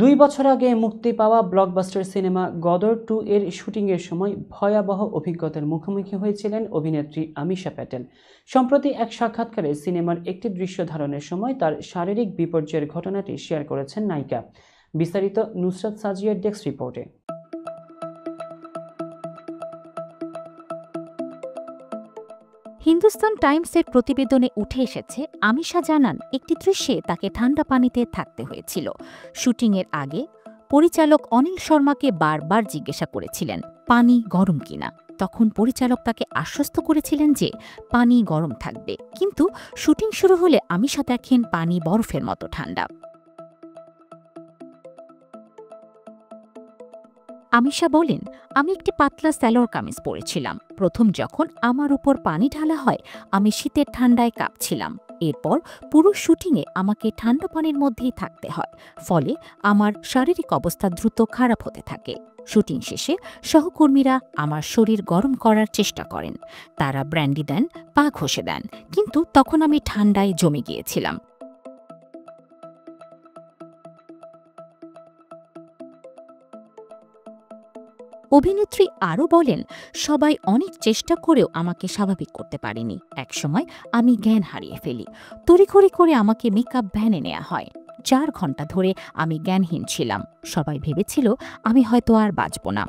২ বছর আগে মুক্তি পাওয়া ব্লকবাস্টার সিনেমা গদর 2 এর শুটিংয়ের সময় ভয়াবহ অভিজ্ঞতার মুখোমুখি হয়েছিলেন অভিনেত্রী আমিশা প্যাটেল। সম্প্রতি এক সাক্ষাৎকারে সিনেমার একটি দৃশ্য ধারণের সময় তার শারীরিক বিপর্যয়ের ঘটনাটি শেয়ার করেছেন নায়িকা। বিস্তারিত নুসরাত সাজিয়ার ডেস্ক রিপোর্টে। হিন্দুস্তান টাইমসের প্রতিবেদনে উঠে এসেছে, আমিশা জানান একটি দৃশ্যে তাকে ঠান্ডা পানিতে থাকতে হয়েছিল। শুটিংয়ের আগে পরিচালক অনিল শর্মাকে বারবার জিজ্ঞাসা করেছিলেন পানি গরম কিনা। তখন পরিচালক তাকে আশ্বস্ত করেছিলেন যে পানি গরম থাকবে, কিন্তু শুটিং শুরু হলে আমিশা দেখেন পানি বরফের মতো ঠান্ডা। আমিশা বলেন, আমি একটি পাতলা স্যালোয়ার কামিজ পরেছিলাম। প্রথম যখন আমার উপর পানি ঢালা হয়, আমি শীতের ঠান্ডায় কাঁপছিলাম। এরপর পুরো শুটিংয়ে আমাকে ঠান্ডা পানির মধ্যেই থাকতে হয়, ফলে আমার শারীরিক অবস্থা দ্রুত খারাপ হতে থাকে। শুটিং শেষে সহকর্মীরা আমার শরীর গরম করার চেষ্টা করেন। তারা ব্র্যান্ডি দেন, পা ঘষে দেন, কিন্তু তখন আমি ঠান্ডায় জমে গিয়েছিলাম। অভিনেত্রী আরও বলেন, সবাই অনেক চেষ্টা করেও আমাকে স্বাভাবিক করতে পারেনি। একসময় আমি জ্ঞান হারিয়ে ফেলি। তড়িঘড়ি করে আমাকে মেকআপ ভ্যানে নেওয়া হয়। 4 ঘন্টা ধরে আমি জ্ঞানহীন ছিলাম। সবাই ভেবেছিল আমি হয়তো আর বাঁচব না।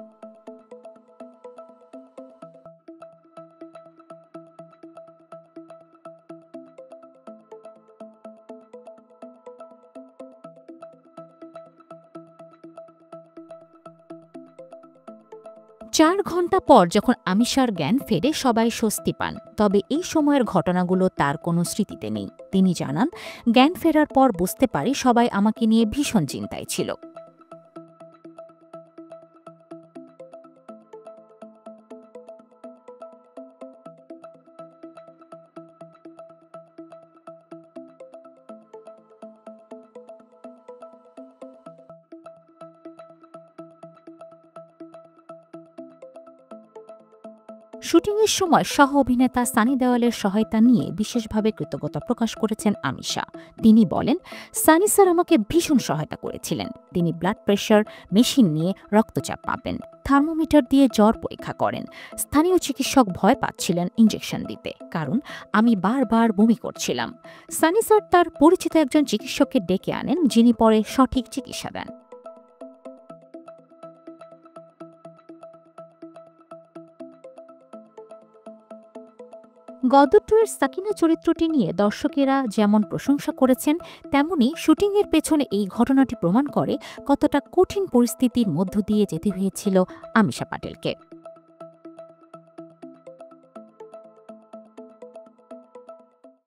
চার ঘন্টা পর যখন আমিশার জ্ঞান ফেরে, সবাই স্বস্তি পান। তবে এই সময়ের ঘটনাগুলো তার কোনো স্মৃতিতে নেই। তিনি জানান, জ্ঞান ফেরার পর বুঝতে পারি সবাই আমাকে নিয়ে ভীষণ চিন্তায় ছিল। শুটিংয়ের সময় সহ অভিনেতা সানি দেওয়ালের সহায়তা নিয়ে বিশেষভাবে কৃতজ্ঞতা প্রকাশ করেছেন আমিশা। তিনি বলেন, সানি স্যার আমাকে ভীষণ সহায়তা করেছিলেন। তিনি ব্লাড প্রেশার মেশিন নিয়ে রক্তচাপ মাপেন, থার্মোমিটার দিয়ে জ্বর পরীক্ষা করেন। স্থানীয় চিকিৎসক ভয় পাচ্ছিলেন ইঞ্জেকশন দিতে, কারণ আমি বারবার বমি করছিলাম। সানি স্যার তার পরিচিত একজন চিকিৎসককে ডেকে আনেন, যিনি পরে সঠিক চিকিৎসা দেন। গদর 2 এর সাকিনা চরিত্রটি নিয়ে দর্শকেরা যেমন প্রশংসা করেছেন, তেমনি শুটিংয়ের পেছনে এই ঘটনাটি প্রমাণ করে কতটা কঠিন পরিস্থিতির মধ্য দিয়ে যেতে হয়েছিল আমিশা প্যাটেলকে।